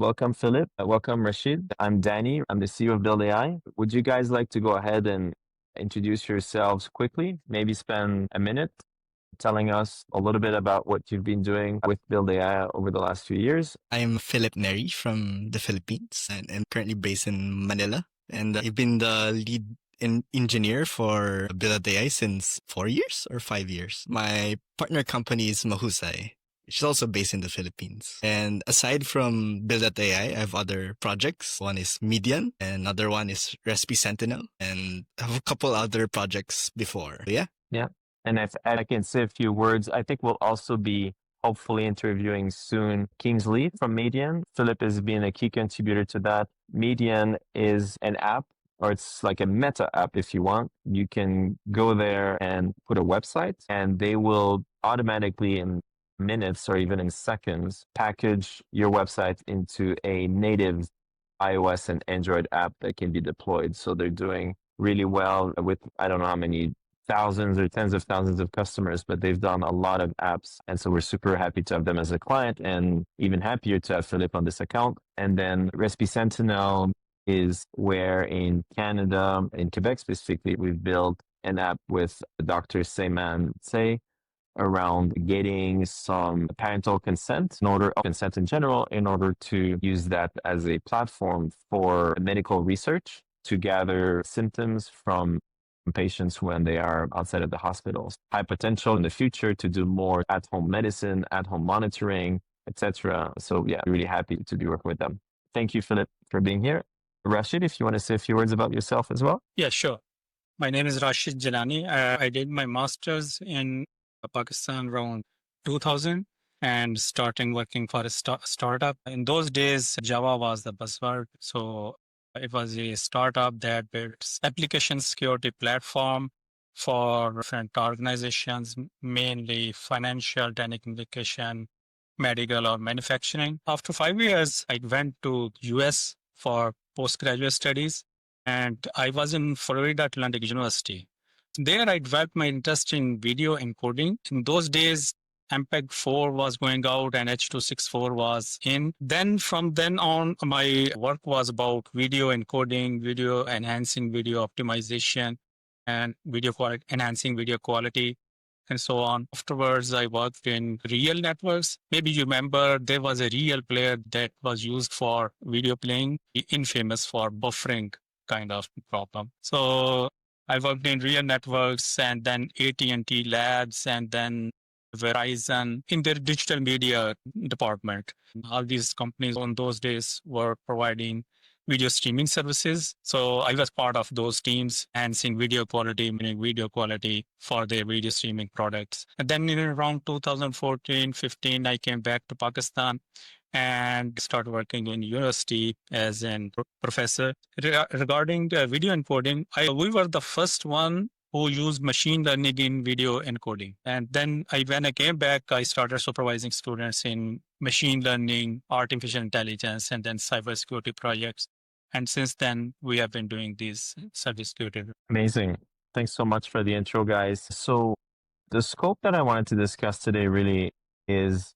Welcome, Philip. Welcome, Rashid. I'm Danny. I'm the CEO of Build AI. Would you guys like to go ahead and introduce yourselves quickly? Maybe spend a minute telling us a little bit about what you've been doing with Build AI over the last few years. I'm Philip Neri from the Philippines and I'm currently based in Manila. And I've been the lead engineer for Build AI since 4 years or 5 years. My partner company is Mahusay, which is also based in the Philippines. And aside from Build AI, I have other projects. One is Median and another one is Recipe Sentinel. And I have a couple other projects before. Yeah. Yeah. And if I can say a few words, I think we'll also be hopefully interviewing soon Kingsley from Median. Philip has been a key contributor to that. Median is an app, or it's like a meta app if you want. You can go there and put a website and they will automatically in minutes or even in seconds package your website into a native iOS and Android app that can be deployed. So they're doing really well with, I don't know how many thousands or tens of thousands of customers, but they've done a lot of apps. And so we're super happy to have them as a client and even happier to have Philip on this account. And then Recipe Sentinel is where in Canada, in Quebec specifically, we've built an app with Dr. Seyman Tsay around getting some parental consent consent in general, in order to use that as a platform for medical research to gather symptoms from patients when they are outside of the hospitals. High potential in the future to do more at-home medicine, at-home monitoring, etc. So yeah, really happy to be working with them. Thank you, Philip, for being here. Rashid, if you want to say a few words about yourself as well. Yeah, sure. My name is Rashid Jalani. I did my master's in Pakistan around 2000 and starting working for a startup. In those days, Java was the buzzword. So it was a startup that built application security platform for different organizations, mainly financial, telecommunication, medical or manufacturing. After 5 years, I went to US for postgraduate studies and I was in Florida Atlantic University. There I developed my interest in video encoding. In those days, MPEG 4 was going out and H.264 was in. Then from then on, my work was about video encoding, video enhancing video optimization, and enhancing video quality, and so on. Afterwards, I worked in real networks. Maybe you remember there was a real player that was used for video playing, infamous for buffering kind of problem. So I worked in real networks and then AT&T Labs and then Verizon in their digital media department. All these companies on those days were providing video streaming services. So I was part of those teams enhancing video quality, meaning video quality for their video streaming products. And then in around 2014, 15, I came back to Pakistan and started working in university as a professor. Regarding the video encoding, we were the first one who used machine learning in video encoding. And then when I came back, I started supervising students in machine learning, artificial intelligence, and then cybersecurity projects. And since then, we have been doing these cybersecurity. Amazing. Thanks so much for the intro, guys. So the scope that I wanted to discuss today really is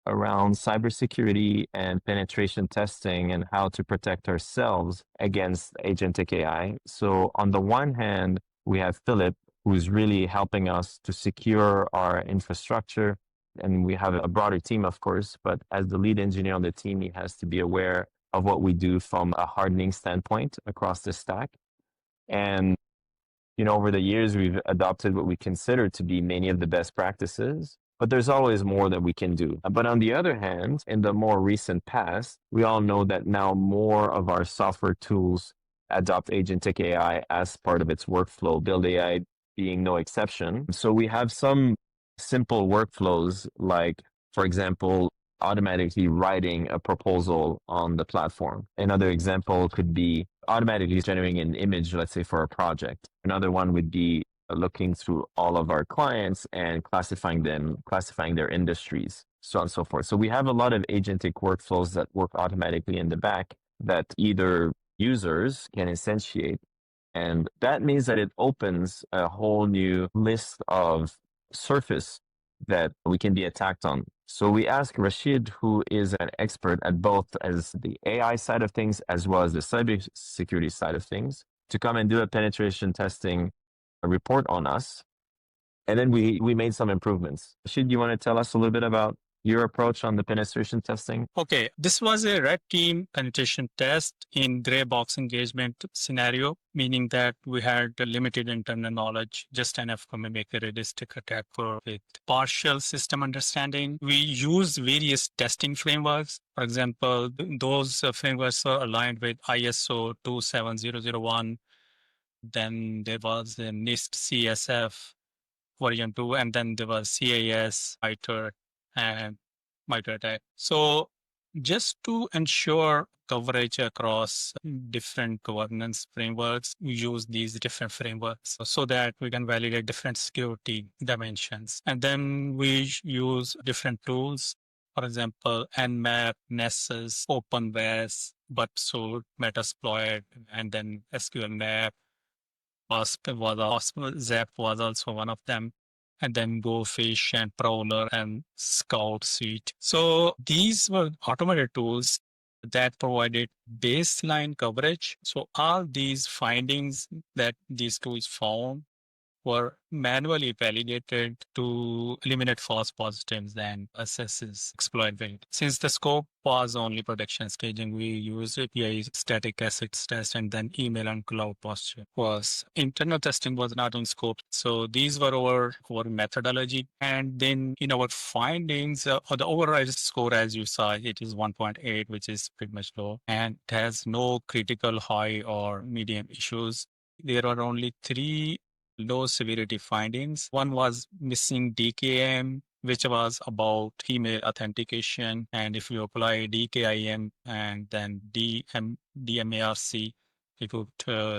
around cybersecurity and penetration testing and how to protect ourselves against agentic AI. So on the one hand, we have Philip, who's really helping us to secure our infrastructure. And we have a broader team, of course, but as the lead engineer on the team, he has to be aware of what we do from a hardening standpoint across the stack. And, over the years, we've adopted what we consider to be many of the best practices, but there's always more that we can do. But on the other hand, in the more recent past, we all know that now more of our software tools adopt agentic AI as part of its workflow, Build AI being no exception. So we have some simple workflows like, for example, automatically writing a proposal on the platform. Another example could be automatically generating an image, let's say, for a project. Another one would be looking through all of our clients and classifying their industries, so on and so forth. So we have a lot of agentic workflows that work automatically in the back that either users can instantiate. And that means that it opens a whole new list of surface that we can be attacked on. So we asked Rashid, who is an expert at both as the AI side of things as well as the cybersecurity side of things, to come and do a penetration testing report on us. And then we made some improvements. Rashid, you want to tell us a little bit about your approach on the penetration testing? Okay, this was a red team penetration test in gray box engagement scenario, meaning that we had limited internal knowledge, just enough to make a realistic attack with partial system understanding. We use various testing frameworks. For example, those frameworks are aligned with ISO 27001. Then there was the NIST CSF version 2, and then there was CAS, MITRE, and MITRE. So just to ensure coverage across different governance frameworks, we use these different frameworks so that we can validate different security dimensions. And then we use different tools. For example, Nmap, Nessus, OpenVAS, Butsuit, Metasploit, and then SQLmap. Zap was also one of them, and then GoFish and Prowler and Scout Suite. So these were automated tools that provided baseline coverage. So all these findings that these tools found were manually validated to eliminate false positives and assesses exploitability. Since the scope was only production staging, we used API static assets test and then email and cloud posture. Was internal testing was not in scope. So these were our methodology. And then in our findings, the overall score, as you saw, it is 1.8, which is pretty much low, and it has no critical high or medium issues. There are only 3 low severity findings. One was missing DKIM, which was about email authentication. And if you apply DKIM and then DMARC, it would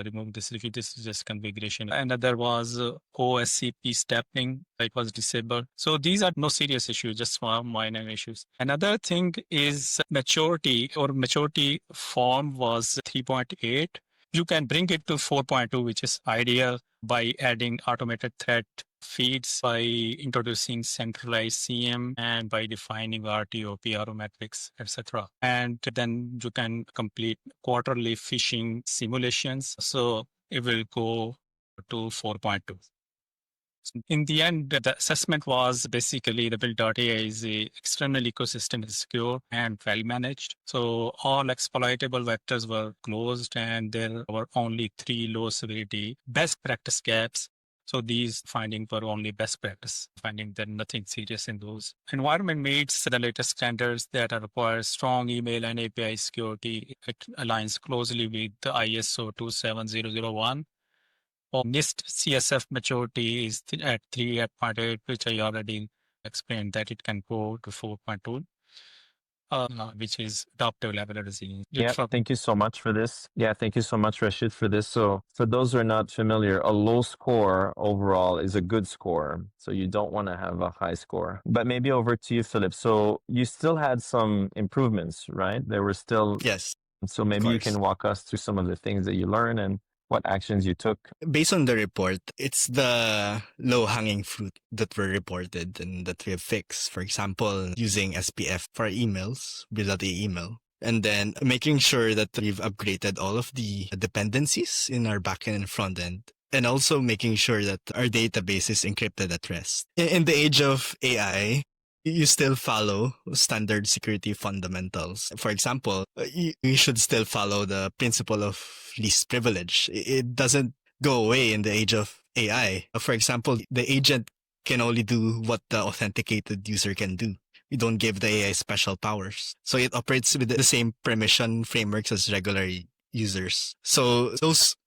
remove this if this is just configuration. Another was OSCP stepping. It was disabled. So these are no serious issues, just minor issues. Another thing is maturity form was 3.8. You can bring it to 4.2, which is ideal by adding automated threat feeds, by introducing centralized CM, and by defining RTO, PRO metrics, etc. And then you can complete quarterly phishing simulations. So it will go to 4.2. In the end, the assessment was basically the build.ai is the external ecosystem is secure and well managed. So all exploitable vectors were closed, and there were only 3 low severity best practice gaps. So these findings were only best practice, finding that nothing serious in those. Environment meets the latest standards that require strong email and API security. It aligns closely with the ISO 27001. NIST CSF maturity is at 3.8, which I already explained that it can go to 4.2, which is adaptive level resilience. Yeah, thank you so much for this. Yeah, thank you so much, Rashid, for this. So for those who are not familiar, a low score overall is a good score. So you don't want to have a high score. But maybe over to you, Philip. So you still had some improvements, right? There were still... Yes. So maybe you can walk us through some of the things that you learned and what actions you took. Based on the report, it's the low-hanging fruit that were reported and that we have fixed. For example, using SPF for emails without the email. And then making sure that we've upgraded all of the dependencies in our backend and frontend. And also making sure that our database is encrypted at rest. In the age of AI, you still follow standard security fundamentals. For example, you should still follow the principle of least privilege. It doesn't go away in the age of AI. For example, the agent can only do what the authenticated user can do. We don't give the AI special powers. So it operates with the same permission frameworks as regular users. So those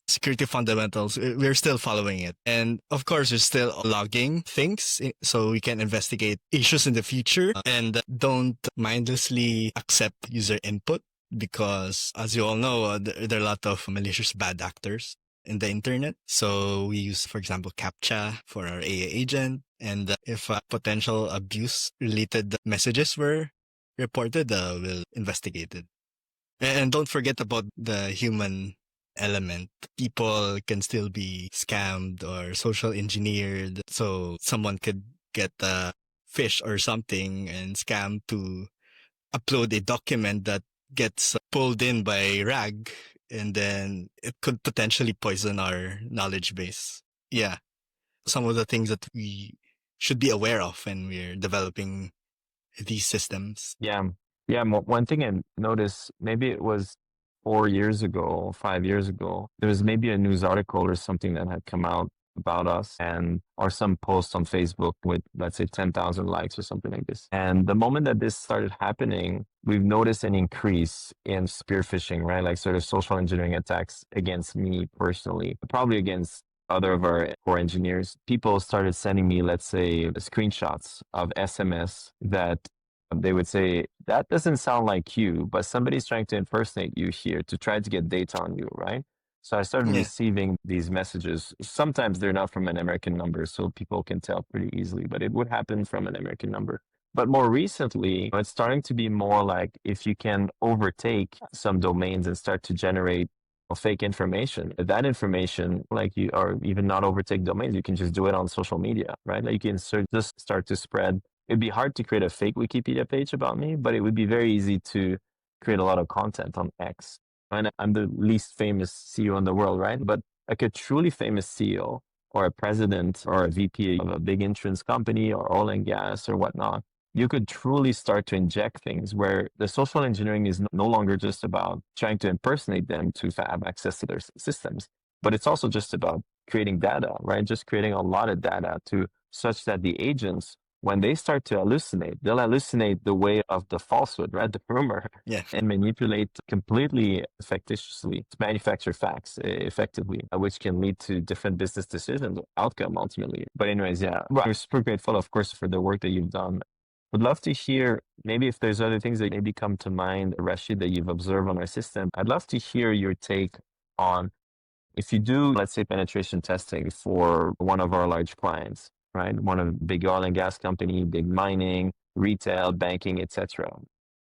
security fundamentals, we're still following it. And of course, we're still logging things so we can investigate issues in the future and don't mindlessly accept user input because, as you all know, there are a lot of malicious bad actors in the internet. So we use, for example, CAPTCHA for our AI agent. And if potential abuse-related messages were reported, we'll investigate it. And don't forget about the human element. People can still be scammed or social engineered. So someone could get a fish or something and scam to upload a document that gets pulled in by RAG, and then it could potentially poison our knowledge base. Yeah. Some of the things that we should be aware of when we're developing these systems. Yeah. Yeah. One thing I noticed, maybe it was 4 years ago, 5 years ago, there was maybe a news article or something that had come out about us or some post on Facebook with, let's say, 10,000 likes or something like this. And the moment that this started happening, we've noticed an increase in spear phishing, right? Like sort of social engineering attacks against me personally, probably against other of our core engineers. People started sending me, let's say, screenshots of SMS that they would say, that doesn't sound like you, but somebody's trying to impersonate you here to try to get data on you, right? So I started Yeah. receiving these messages. Sometimes they're not from an American number, so people can tell pretty easily, but it would happen from an American number. But more recently, it's starting to be more like if you can overtake some domains and start to generate fake information, that information, like you, or even not overtake domains, you can just do it on social media, right? Like you can just start to spread. It'd be hard to create a fake Wikipedia page about me, but it would be very easy to create a lot of content on X. And I'm the least famous CEO in the world, right? But like a truly famous CEO or a president or a VP of a big insurance company or oil and gas or whatnot, you could truly start to inject things where the social engineering is no longer just about trying to impersonate them to have access to their systems, but it's also just about creating data, right? Just creating a lot of data to such that the agents, when they start to hallucinate, they'll hallucinate the way of the falsehood, right? The rumor, Yeah. and manipulate completely fictitiously to manufacture facts effectively, which can lead to different business decisions, outcome ultimately. But anyways, yeah, we're super grateful, of course, for the work that you've done. Would love to hear maybe if there's other things that maybe come to mind, Rashid, that you've observed on our system. I'd love to hear your take on if you do, let's say, penetration testing for one of our large clients, right? One of the big oil and gas company, big mining, retail, banking, etc.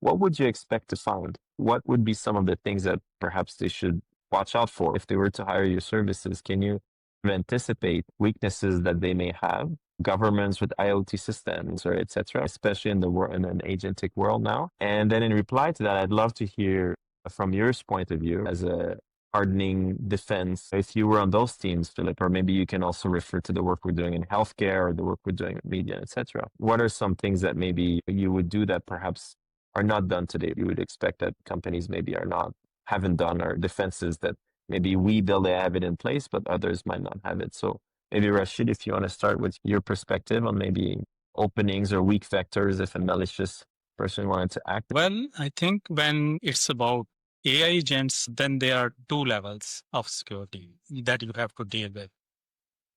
What would you expect to find? What would be some of the things that perhaps they should watch out for if they were to hire your services? Can you anticipate weaknesses that they may have? Governments with IoT systems or etc., especially in the world in an agentic world now. And then in reply to that, I'd love to hear from your point of view as a hardening defense, if you were on those teams, Philip, or maybe you can also refer to the work we're doing in healthcare or the work we're doing in media, etc. What are some things that maybe you would do that perhaps are not done today? You would expect that companies maybe haven't done, or defenses that maybe we build, they have it in place, but others might not have it. So maybe Rashid, if you want to start with your perspective on maybe openings or weak vectors if a malicious person wanted to act. Well, I think when it's about AI agents, then there are two levels of security that you have to deal with.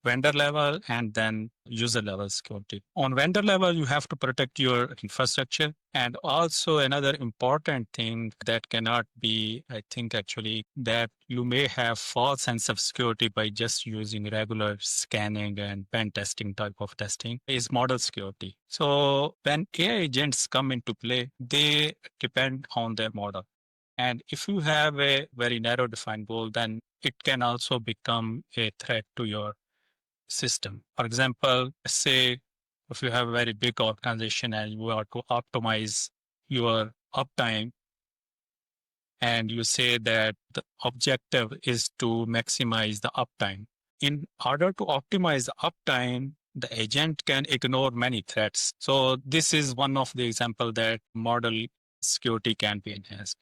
Vendor level and then user level security. On vendor level, you have to protect your infrastructure. And also another important thing that cannot be, I think actually, that you may have false sense of security by just using regular scanning and pen testing type of testing is model security. So when AI agents come into play, they depend on their model. And if you have a very narrow defined goal, then it can also become a threat to your system. For example, say if you have a very big organization and you want to optimize your uptime, and you say that the objective is to maximize the uptime. In order to optimize the uptime, the agent can ignore many threats. So this is one of the example that model security can be enhanced.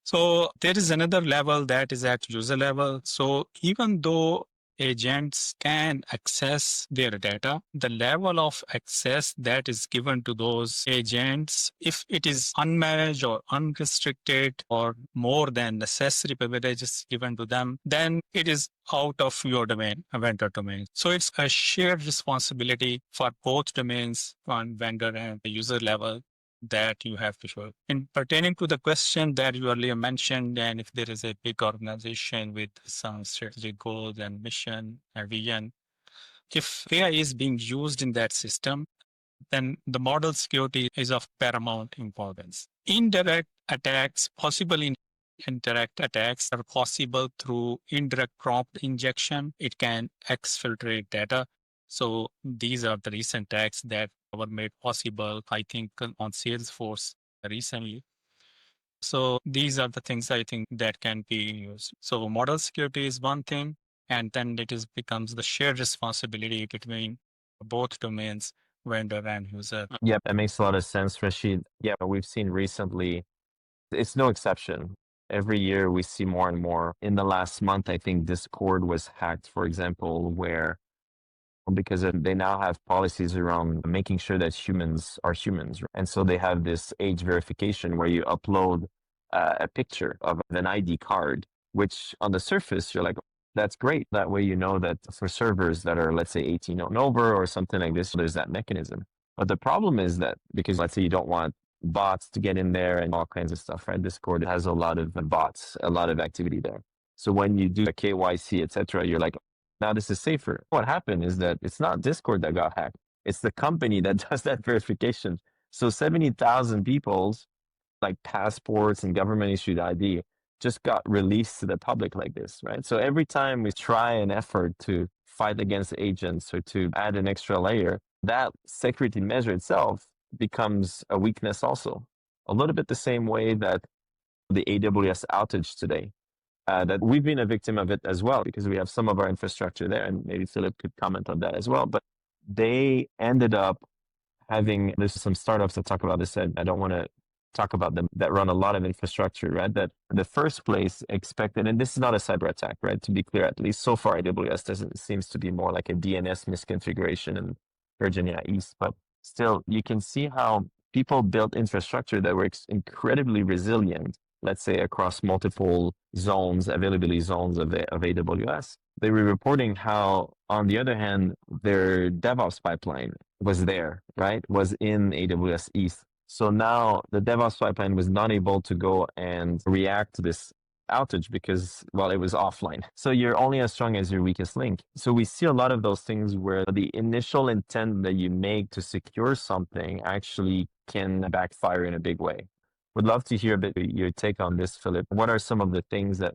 So there is another level that is at user level. So even though agents can access their data, the level of access that is given to those agents, if it is unmanaged or unrestricted or more than necessary privileges given to them, then it is out of your domain, a vendor domain. So it's a shared responsibility for both domains on vendor and the user level that you have to show. In pertaining to the question that you earlier mentioned, and if there is a big organization with some strategic goals and mission and vision, if AI is being used in that system, then the model security is of paramount importance. Indirect attacks, indirect attacks are possible through indirect prompt injection. It can exfiltrate data. So these are the recent attacks that were made possible, I think, on Salesforce recently. So these are the things I think that can be used. So model security is one thing, and then becomes the shared responsibility between both domains, vendor and user. Yeah, that makes a lot of sense, Rashid. Yeah, we've seen recently, it's no exception. Every year we see more and more. In the last month, I think Discord was hacked, for example, where because they now have policies around making sure that humans are humans. And so they have this age verification where you upload a picture of an ID card, which on the surface, you're like, that's great. That way, you know that for servers that are, let's say, 18 and over or something like this, there's that mechanism. But the problem is that because let's say you don't want bots to get in there and all kinds of stuff, right? Discord has a lot of bots, a lot of activity there. So when you do a KYC, etc., you're like, now this is safer. What happened is that it's not Discord that got hacked. It's the company that does that verification. So 70,000 people's like passports and government issued ID just got released to the public like this, right? So every time we try an effort to fight against agents or to add an extra layer, that security measure itself becomes a weakness also. A little bit the same way that the AWS outage today. That we've been a victim of it as well because we have some of our infrastructure there, and maybe Philip could comment on that as well. But they ended up having, there's some startups that talk about this, and I don't want to talk about them, that run a lot of infrastructure, right? That the first place expected, and this is not a cyber attack, right? To be clear, at least so far, AWS seems to be more like a DNS misconfiguration in Virginia East, but still, you can see how people built infrastructure that were incredibly resilient, let's say across multiple zones, availability zones of AWS. They were reporting how, on the other hand, their DevOps pipeline was there, right? Was in AWS East. So now the DevOps pipeline was not able to go and react to this outage because, well, it was offline. So you're only as strong as your weakest link. So we see a lot of those things where the initial intent that you make to secure something actually can backfire in a big way. Would love to hear a bit your take on this, Philip. What are some of the things that,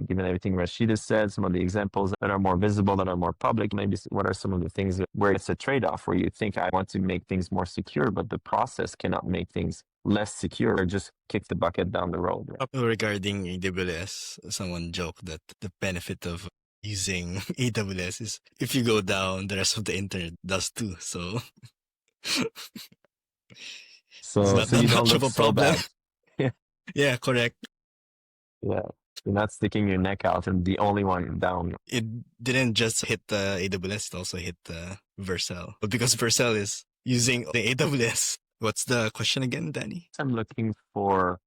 given everything Rashid has said, some of the examples that are more visible, that are more public, maybe what are some of the things where it's a trade-off, where you think I want to make things more secure, but the process cannot make things less secure or just kick the bucket down the road? Right? Regarding AWS, someone joked that the benefit of using AWS is if you go down, the rest of the internet does too. So So it's not that you don't much look of a so problem. bad. Yeah, correct. Yeah. You're not sticking your neck out and the only one down. It didn't just hit the AWS, it also hit Vercel. But because Vercel is using the AWS, what's the question again, Danny? I'm looking for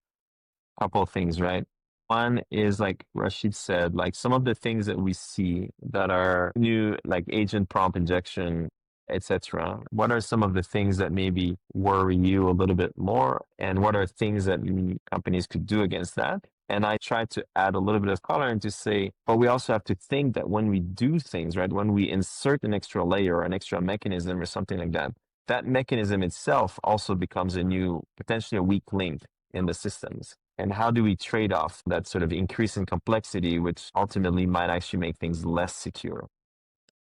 a couple of things, right? One is like Rashid said, like some of the things that we see that are new, like agent prompt injection, etc. What are some of the things that maybe worry you a little bit more? And what are things that companies could do against that? And I try to add a little bit of color and to say, but we also have to think that when we do things, right, when we insert an extra layer or an extra mechanism or something like that, that mechanism itself also becomes a new, potentially a weak link in the systems. And how do we trade off that sort of increase in complexity, which ultimately might actually make things less secure?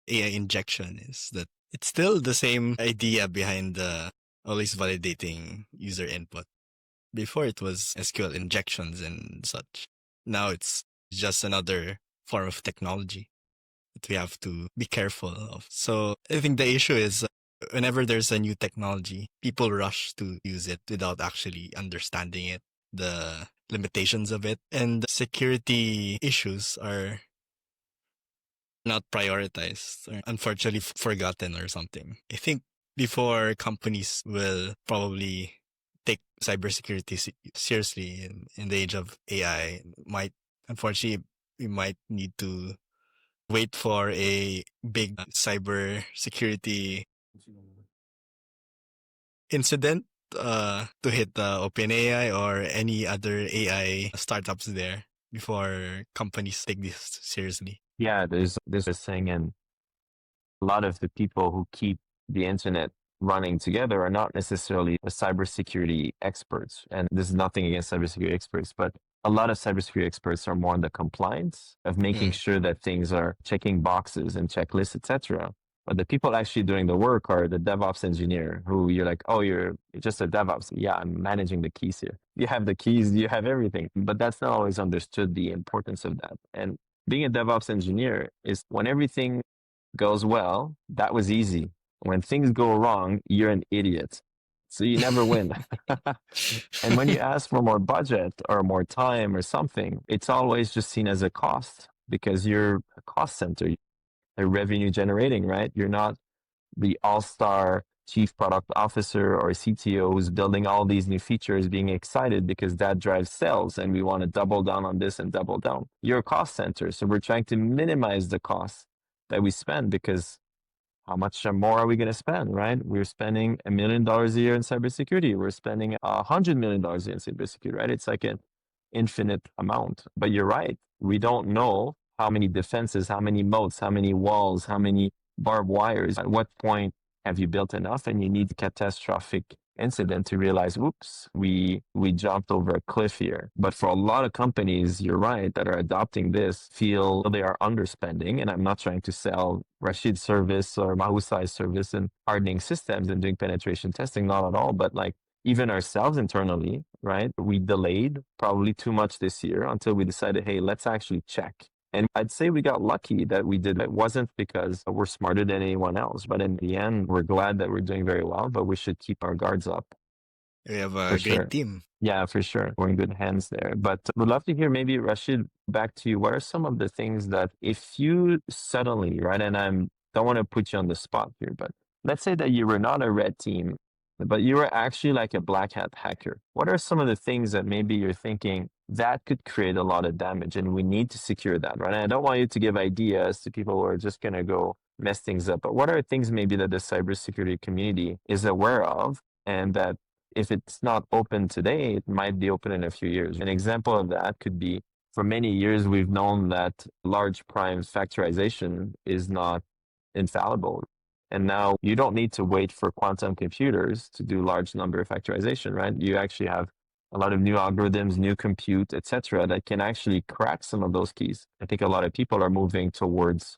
AI injection is that it's still the same idea behind always validating user input. Before it was SQL injections and such. Now it's just another form of technology that we have to be careful of. So I think the issue is whenever there's a new technology, people rush to use it without actually understanding it, the limitations of it, and security issues are not prioritized or unfortunately forgotten or something. I think before companies will probably take cybersecurity seriously in the age of AI, unfortunately, we might need to wait for a big cybersecurity incident to hit OpenAI or any other AI startups there before companies take this seriously. Yeah, there's a saying, and a lot of the people who keep the internet running together are not necessarily the cybersecurity experts. And this is nothing against cybersecurity experts, but a lot of cybersecurity experts are more on the compliance of making sure that things are checking boxes and checklists, etc. But the people actually doing the work are the DevOps engineer who you're like, oh, you're just a DevOps. Yeah, I'm managing the keys here. You have the keys, you have everything. But that's not always understood the importance of that. And being a DevOps engineer is when everything goes well, that was easy. When things go wrong, you're an idiot. So you never win. And when you ask for more budget or more time or something, it's always just seen as a cost because you're a cost center, a revenue generating, right? You're not the all-star chief product officer or CTO who's building all these new features, being excited because that drives sales and we want to double down on this and double down. You're a cost center. So we're trying to minimize the costs that we spend because how much more are we going to spend, right? We're spending $1 million a year in cybersecurity. We're spending $100 million a year in cybersecurity, right? It's like an infinite amount. But you're right. We don't know how many defenses, how many moats, how many walls, how many barbed wires. At what point have you built enough? And you need a catastrophic incident to realize, oops, we jumped over a cliff here. But for a lot of companies, you're right, that are adopting this feel they are underspending. And I'm not trying to sell Rashid's service or Mahusai's service and hardening systems and doing penetration testing, not at all. But like even ourselves internally, right? We delayed probably too much this year until we decided, hey, let's actually check. And I'd say we got lucky that we did. It wasn't because we're smarter than anyone else, but in the end, we're glad that we're doing very well, but we should keep our guards up. We have a For great sure. team. Yeah, for sure. We're in good hands there. But we'd love to hear maybe, Rashid, back to you. What are some of the things that if you suddenly, right, and I don't want to put you on the spot here, but let's say that you were not a red team, but you were actually like a black hat hacker. What are some of the things that maybe you're thinking that could create a lot of damage and we need to secure that, right? And I don't want you to give ideas to people who are just going to go mess things up, but what are things maybe that the cybersecurity community is aware of and that if it's not open today, it might be open in a few years? An example of that could be for many years, we've known that large prime factorization is not infallible. And now you don't need to wait for quantum computers to do large number factorization, right? You actually have a lot of new algorithms, new compute, etc., that can actually crack some of those keys. I think a lot of people are moving towards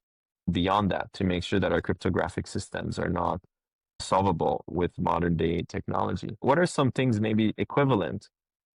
beyond that to make sure that our cryptographic systems are not solvable with modern day technology. What are some things maybe equivalent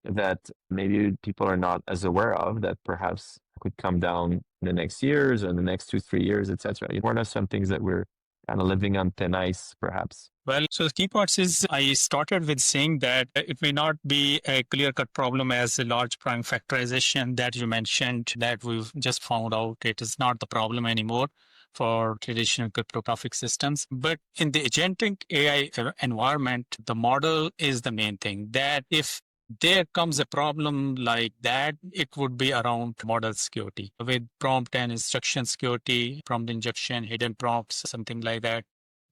that maybe people are not as aware of that perhaps could come down in the next years or in the next 2-3 years, etc.? What are some things that we're kind of living on thin ice, perhaps? Well, so the key parts is I started with saying that it may not be a clear-cut problem as a large prime factorization that you mentioned that we've just found out it is not the problem anymore for traditional cryptographic systems. But in the agentic AI environment, the model is the main thing. That if there comes a problem like that, it would be around model security with prompt and instruction security, prompt injection, hidden prompts, something like that.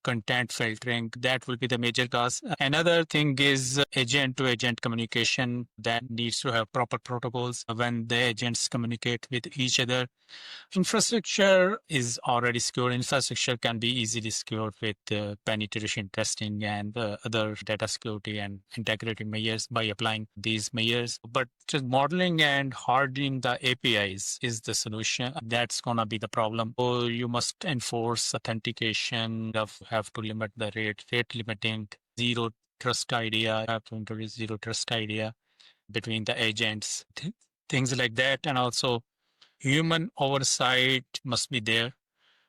Content filtering, that will be the major cause. Another thing is agent to agent communication that needs to have proper protocols when the agents communicate with each other. Infrastructure is already secure. Infrastructure can be easily secured with penetration testing and other data security and integrity measures by applying these measures. But just modeling and hardening the APIs is the solution. That's going to be the problem. So you must enforce authentication, have to limit the rate limiting, zero trust idea, have to introduce zero trust idea between the agents, things like that. And also human oversight must be there.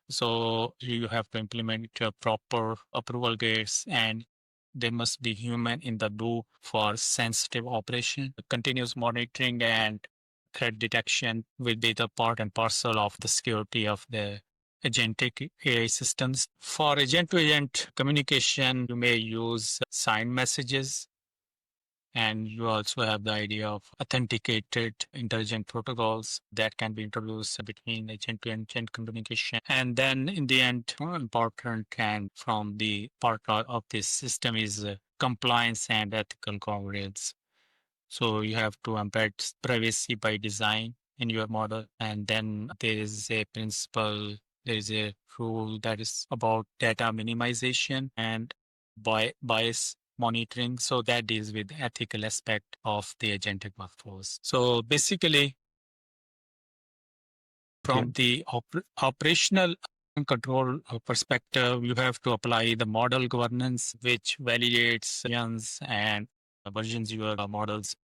So you have to implement proper approval gates and there must be human in the loop for sensitive operation. Continuous monitoring and threat detection will be the part and parcel of the security of the agentic AI systems. For agent-to-agent communication, you may use signed messages. And you also have the idea of authenticated intelligent protocols that can be introduced between agent-to-agent communication. And then in the end, more important and from the part of this system is compliance and ethical guardrails. So you have to embed privacy by design in your model. And then there is a principle, there is a rule that is about data minimization and bias monitoring. So that deals with ethical aspect of the agentic workforce. So basically, from the operational control perspective, you have to apply the model governance, which validates versions and versions your models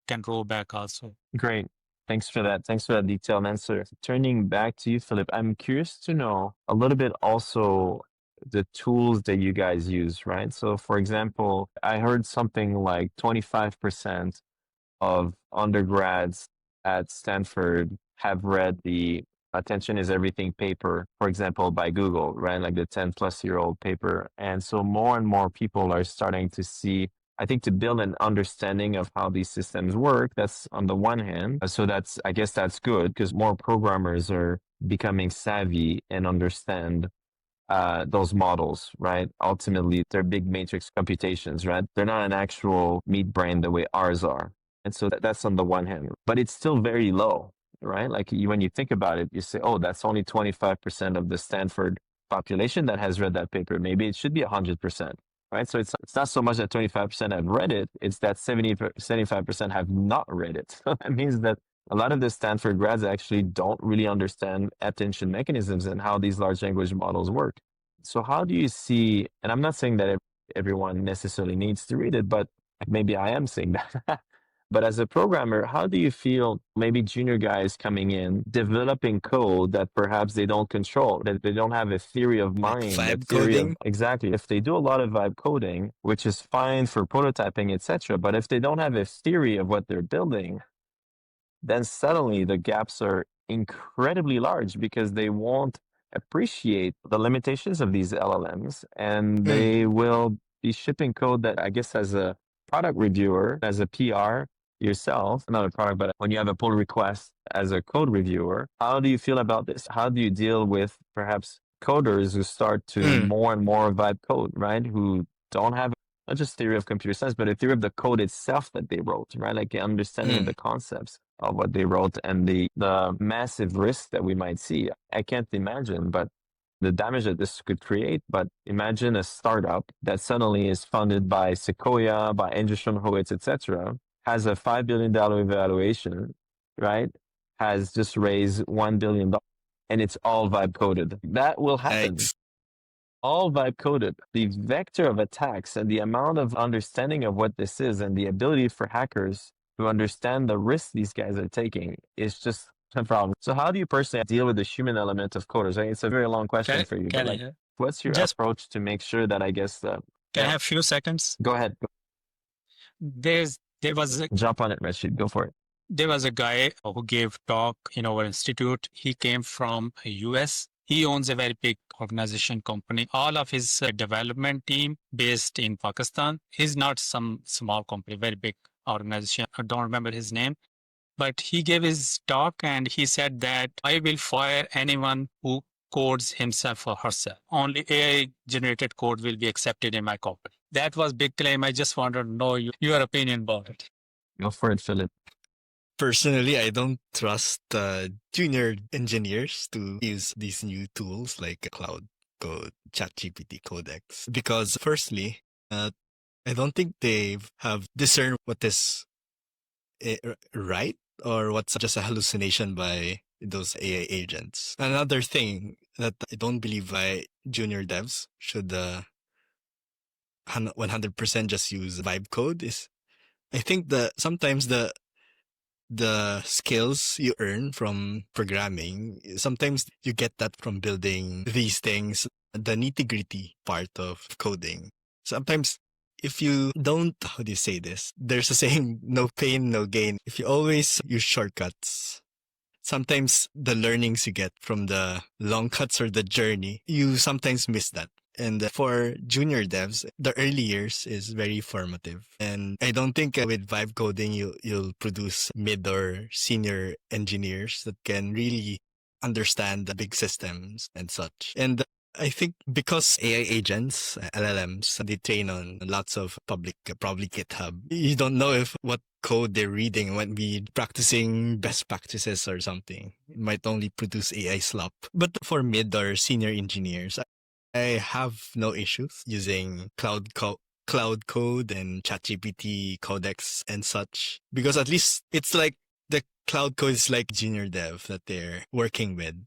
can roll back also. Great. Thanks for that. Thanks for that detailed answer. Turning back to you, Philip, I'm curious to know a little bit also the tools that you guys use, right? So, for example, I heard something like 25% of undergrads at Stanford have read the Attention is Everything paper, for example, by Google, right? Like the 10-plus-year-old paper. And so more and more people are starting to see, I think, to build an understanding of how these systems work. That's on the one hand. So I guess that's good because more programmers are becoming savvy and understand those models, right? Ultimately, they're big matrix computations, right? They're not an actual meat brain the way ours are. And so that's on the one hand, but it's still very low, right? Like when you think about it, you say, oh, that's only 25% of the Stanford population that has read that paper. Maybe it should be 100%, right? So it's not so much that 25% have read it, it's that 75% have not read it. So that means that a lot of the Stanford grads actually don't really understand attention mechanisms and how these large language models work. So how do you see, and I'm not saying that everyone necessarily needs to read it, but maybe I am saying that. But as a programmer, how do you feel maybe junior guys coming in, developing code that perhaps they don't control, that they don't have a theory of mind, Like a vibe theory coding? of, exactly. If they do a lot of vibe coding, which is fine for prototyping, etc., but if they don't have a theory of what they're building, then suddenly the gaps are incredibly large because they won't appreciate the limitations of these LLMs and they will be shipping code that I guess as a product reviewer, as a PR yourself, not a product, but when you have a pull request as a code reviewer, how do you feel about this? How do you deal with perhaps coders who start to more and more vibe code, right? Who don't have not just theory of computer science, but a theory of the code itself that they wrote, right? Like an understanding of the concepts of what they wrote and the massive risk that we might see. I can't imagine, but the damage that this could create. But imagine a startup that suddenly is funded by Sequoia, by Anderson Horowitz, etc., has a $5 billion evaluation, right? Has just raised $1 billion, and it's all vibe coded. That will happen. Yikes. All vibe coded. The vector of attacks and the amount of understanding of what this is and the ability for hackers to understand the risks these guys are taking is just a problem. So how do you personally deal with the human element of coders? It's a very long question for you, but like, what's your approach to make sure that I guess Can I have a few seconds? Go ahead. Jump on it, Rashid. Go for it. There was a guy who gave talk in our institute. He came from US. He owns a very big organization company. All of his development team based in Pakistan. He's not some small company, very big organization. I don't remember his name. But he gave his talk and he said that I will fire anyone who codes himself or herself. Only AI generated code will be accepted in my company. That was big claim. I just wanted to know your opinion about it. Go for it, Philip. Personally, I don't trust junior engineers to use these new tools like Cloud Code, ChatGPT Codex, because firstly, I don't think they have discerned what is right or what's just a hallucination by those AI agents. Another thing that I don't believe junior devs should 100% just use vibe code is, I think sometimes the skills you earn from programming, sometimes you get that from building these things, the nitty-gritty part of coding. Sometimes if you don't, how do you say this? There's a saying, no pain, no gain. If you always use shortcuts, sometimes the learnings you get from the long cuts or the journey, you sometimes miss that. And for junior devs, the early years is very formative. And I don't think with vibe coding, you'll produce mid or senior engineers that can really understand the big systems and such. And I think because AI agents, LLMs, they train on lots of public, probably GitHub. You don't know if what code they're reading might be practicing best practices or something. It might only produce AI slop. But for mid or senior engineers, I have no issues using Cloud Code and ChatGPT Codex and such, because at least it's like the Cloud Code is like junior dev that they're working with.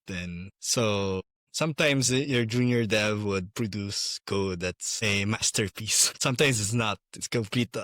Then so Sometimes your junior dev would produce code that's a masterpiece. Sometimes it's not. It's complete.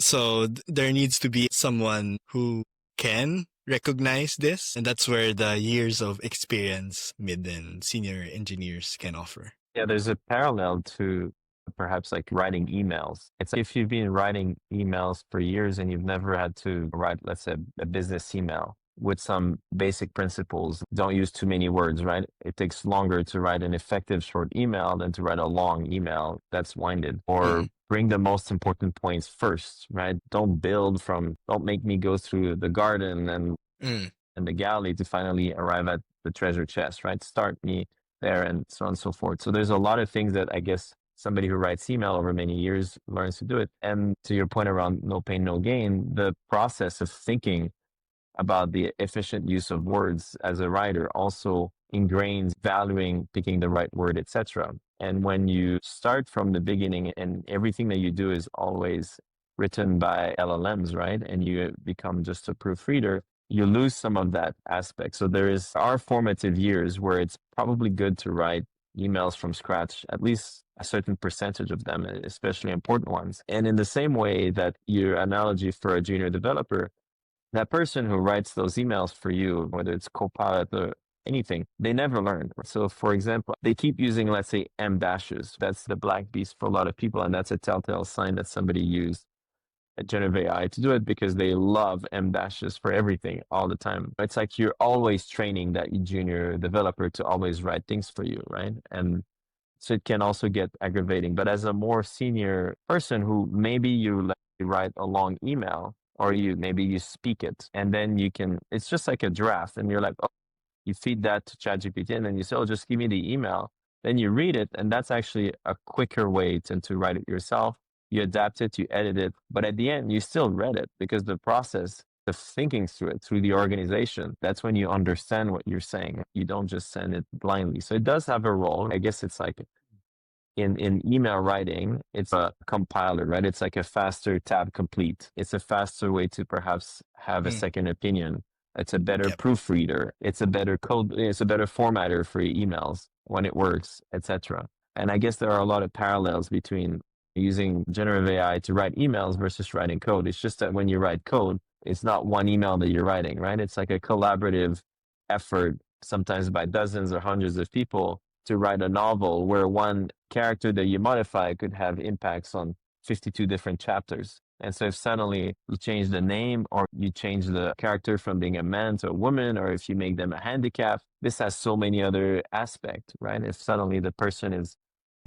So there needs to be someone who can recognize this. And that's where the years of experience mid and senior engineers can offer. Yeah, there's a parallel to perhaps like writing emails. It's like if you've been writing emails for years and you've never had to write, let's say, a business email with some basic principles. Don't use too many words, right? It takes longer to write an effective short email than to write a long email that's winded. Or bring the most important points first, right? Don't make me go through the garden and the galley to finally arrive at the treasure chest, right? Start me there and so on and so forth. So there's a lot of things that I guess somebody who writes email over many years learns to do it. And to your point around no pain, no gain, the process of thinking about the efficient use of words as a writer also ingrains valuing picking the right word, etc. And when you start from the beginning and everything that you do is always written by LLMs, right? And you become just a proofreader, you lose some of that aspect. So our formative years where it's probably good to write emails from scratch, at least a certain percentage of them, especially important ones. And in the same way that your analogy for a junior developer, that person who writes those emails for you, whether it's Copilot or anything, they never learn. So for example, they keep using, let's say, M dashes. That's the black beast for a lot of people. And that's a telltale sign that somebody used a generative AI to do it because they love M dashes for everything all the time. It's like you're always training that junior developer to always write things for you, right? And so it can also get aggravating. But as a more senior person who maybe you write a long email or maybe you speak it and then it's just like a draft and you're like, oh, you feed that to ChatGPT and then you say, oh, just give me the email. Then you read it. And that's actually a quicker way to write it yourself. You adapt it, you edit it, but at the end, you still read it because the process of thinking through it, through the organization, that's when you understand what you're saying. You don't just send it blindly. So it does have a role. I guess it's like in email writing, it's a compiler, right? It's like a faster tab complete. It's a faster way to perhaps have a second opinion. It's a better proofreader. It's a better code. It's a better formatter for your emails when it works, etc. And I guess there are a lot of parallels between using generative AI to write emails versus writing code. It's just that when you write code, it's not one email that you're writing, right? It's like a collaborative effort, sometimes by dozens or hundreds of people, to write a novel where one character that you modify could have impacts on 52 different chapters. And so if suddenly you change the name or you change the character from being a man to a woman, or if you make them a handicap, this has so many other aspects, right? If suddenly the person is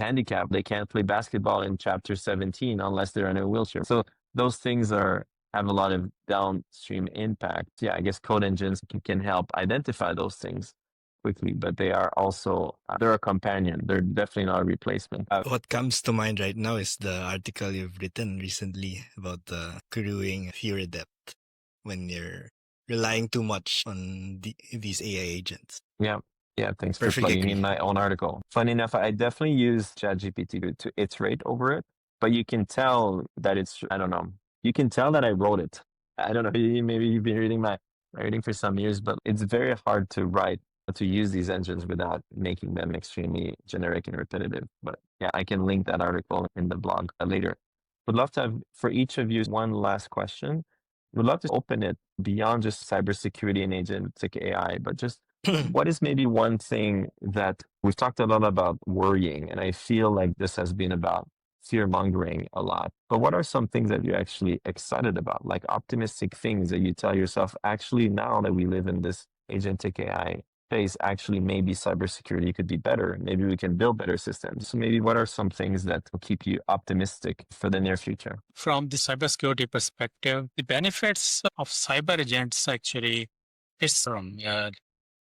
handicapped, they can't play basketball in chapter 17 unless they're in a wheelchair. So those things have a lot of downstream impact. Yeah, I guess code engines can help identify those things quickly, but they are also, they're a companion. They're definitely not a replacement. What comes to mind right now is the article you've written recently about the accruing theory depth when you're relying too much on these AI agents. Yeah. Yeah, thanks for plugging in my own article. Funny enough, I definitely use ChatGPT to iterate over it, but you can tell that I don't know, you can tell that I wrote it. I don't know, maybe you've been reading my writing for some years, but it's very hard to use these engines without making them extremely generic and repetitive. But yeah, I can link that article in the blog later. Would love to have, for each of you, one last question. Would love to open it beyond just cybersecurity and agentic AI, but just what is maybe one thing that we've talked a lot about worrying, and I feel like this has been about fear mongering a lot. But what are some things that you're actually excited about, like optimistic things that you tell yourself, actually, now that we live in this agentic AI phase, actually, maybe cybersecurity could be better. Maybe we can build better systems. So maybe what are some things that will keep you optimistic for the near future? From the cybersecurity perspective, the benefits of cyber agents actually is from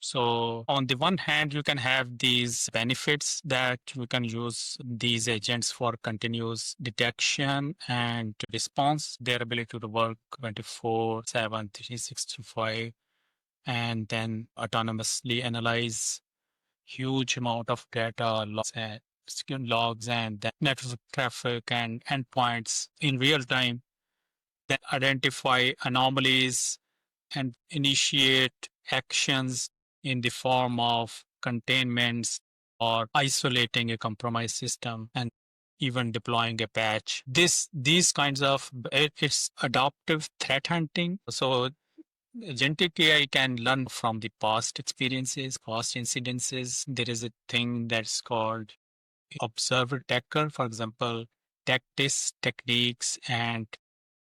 so on the one hand, you can have these benefits that you can use these agents for continuous detection and response, their ability to work 24/7, 365, and then autonomously analyze huge amount of data, logs and then network traffic and endpoints in real time, then identify anomalies and initiate actions in the form of containments or isolating a compromised system and even deploying a patch. These kinds of, it's adaptive threat hunting. So agentic AI can learn from the past experiences, past incidences. There is a thing that's called observer taker, for example, tactics, techniques, and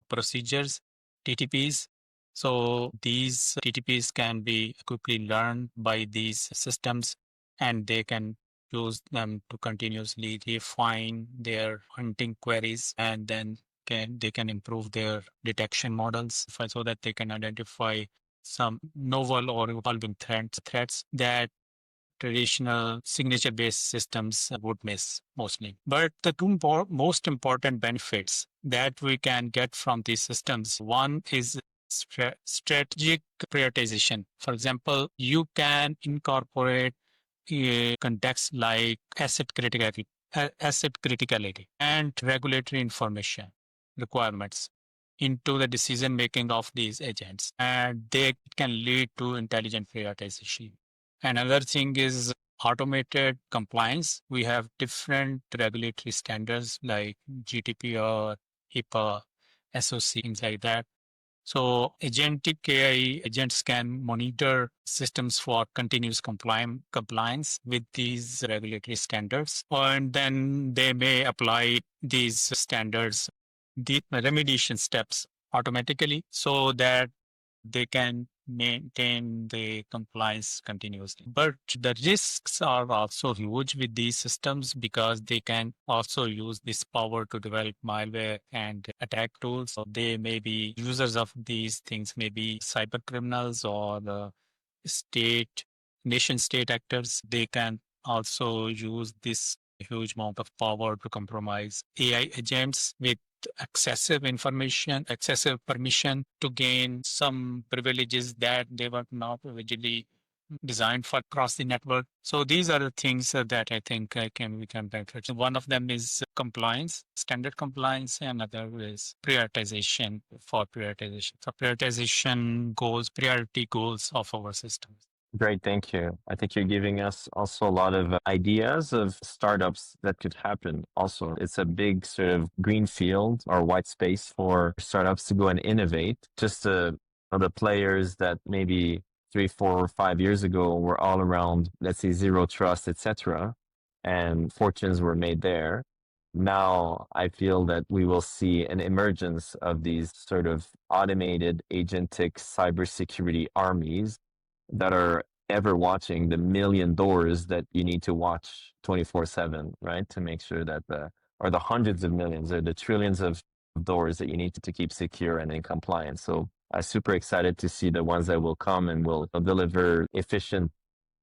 procedures, TTPs. So these TTPs can be quickly learned by these systems, and they can use them to continuously refine their hunting queries, and then they can improve their detection models so that they can identify some novel or evolving threats that traditional signature-based systems would miss mostly. But the two most important benefits that we can get from these systems, one is strategic prioritization. For example, you can incorporate context like asset criticality and regulatory information requirements into the decision making of these agents, and they can lead to intelligent prioritization. Another thing is automated compliance. We have different regulatory standards like GDPR, HIPAA, SOC, things like that. So agentic AI agents can monitor systems for continuous compliance with these regulatory standards, and then they may apply these standards, the remediation steps automatically so that they can maintain the compliance continuously. But the risks are also huge with these systems because they can also use this power to develop malware and attack tools. So they may be users of these things, may be cyber criminals or the nation state actors. They can also use this huge amount of power to compromise AI agents with excessive information, excessive permission to gain some privileges that they were not originally designed for across the network. So these are the things that I think we can benefit. So one of them is compliance, standard compliance, and another is prioritization for prioritization. So prioritization goals, priority goals of our systems. Great, thank you. I think you're giving us also a lot of ideas of startups that could happen. Also, it's a big sort of green field or white space for startups to go and innovate. Just the players that maybe 3, 4, or 5 years ago were all around, let's say, zero trust, etc., and fortunes were made there. Now, I feel that we will see an emergence of these sort of automated agentic cybersecurity armies that are ever watching the million doors that you need to watch 24/7, right? To make sure that or the hundreds of millions or the trillions of doors that you need to keep secure and in compliance. So I'm super excited to see the ones that will come and will deliver efficient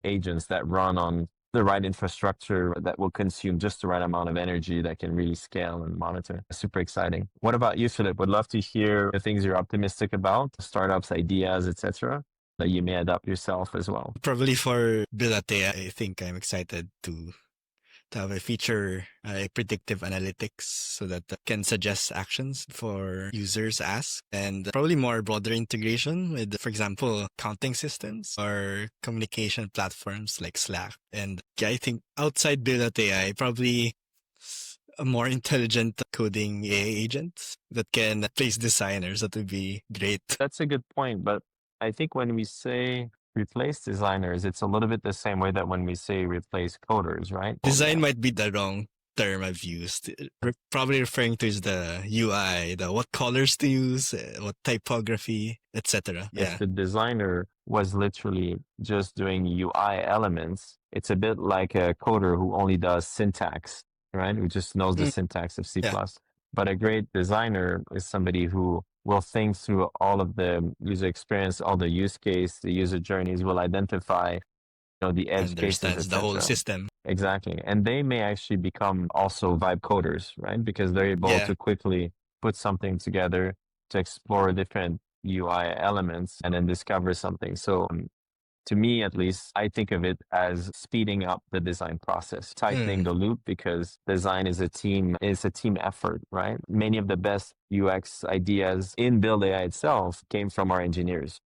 agents that run on the right infrastructure that will consume just the right amount of energy that can really scale and monitor. Super exciting. What about you, Philip? Would love to hear the things you're optimistic about, startups, ideas, etc., that you may adopt yourself as well. Probably for Bilatea, I think I'm excited to have a feature, a predictive analytics so that can suggest actions for users ask, and probably more broader integration with, for example, counting systems or communication platforms like Slack. And I think outside Bilatea, probably a more intelligent coding AI agent that can place designers. That would be great. That's a good point, but I think when we say replace designers, it's a little bit the same way that when we say replace coders, right? Design might be the wrong term I've used. Probably referring to is the UI, the what colors to use, what typography, etc. If Yeah. the designer was literally just doing UI elements, it's a bit like a coder who only does syntax, right? Who just knows the syntax of C++. Yeah. But a great designer is somebody who will think through all of the user experience, all the use case, the user journeys, will identify, the edge cases, Understands the whole system. Exactly. And they may actually become also vibe coders, right? Because they're able to quickly put something together to explore different UI elements and then discover something. So to me, at least, I think of it as speeding up the design process, tightening the loop, because design is a team effort, right? Many of the best UX ideas in Build AI itself came from our engineers.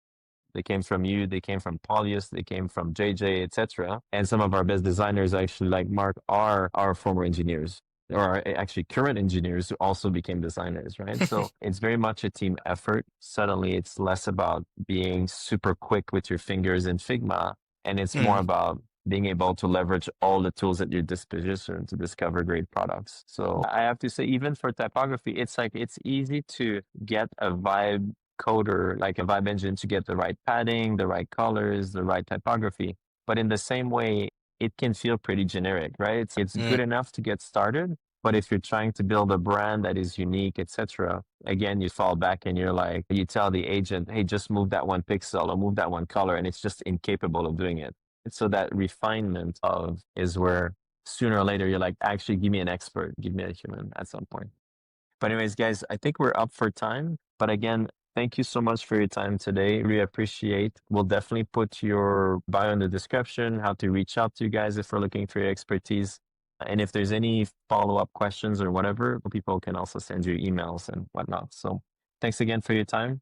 They came from you, they came from Paulius, they came from JJ, etc. And some of our best designers, actually, like Mark, are our former engineers, or are actually current engineers who also became designers, right? So it's very much a team effort. Suddenly it's less about being super quick with your fingers in Figma, and it's more about being able to leverage all the tools at your disposition to discover great products. So I have to say, even for typography, it's like, it's easy to get a vibe coder, like a vibe engine, to get the right padding, the right colors, the right typography. But in the same way, it can feel pretty generic, right? It's good enough to get started. But if you're trying to build a brand that is unique, etc., again, you fall back and you're like, you tell the agent, hey, just move that one pixel or move that one color, and it's just incapable of doing it. So that refinement of is where sooner or later you're like, actually, give me an expert, give me a human at some point. But anyways, guys, I think we're up for time. But again, thank you so much for your time today. We appreciate. We'll definitely put your bio in the description, how to reach out to you guys if we're looking for your expertise. And if there's any follow-up questions or whatever, people can also send you emails and whatnot. So thanks again for your time.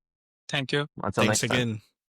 Thank you. Until Thanks next time. again.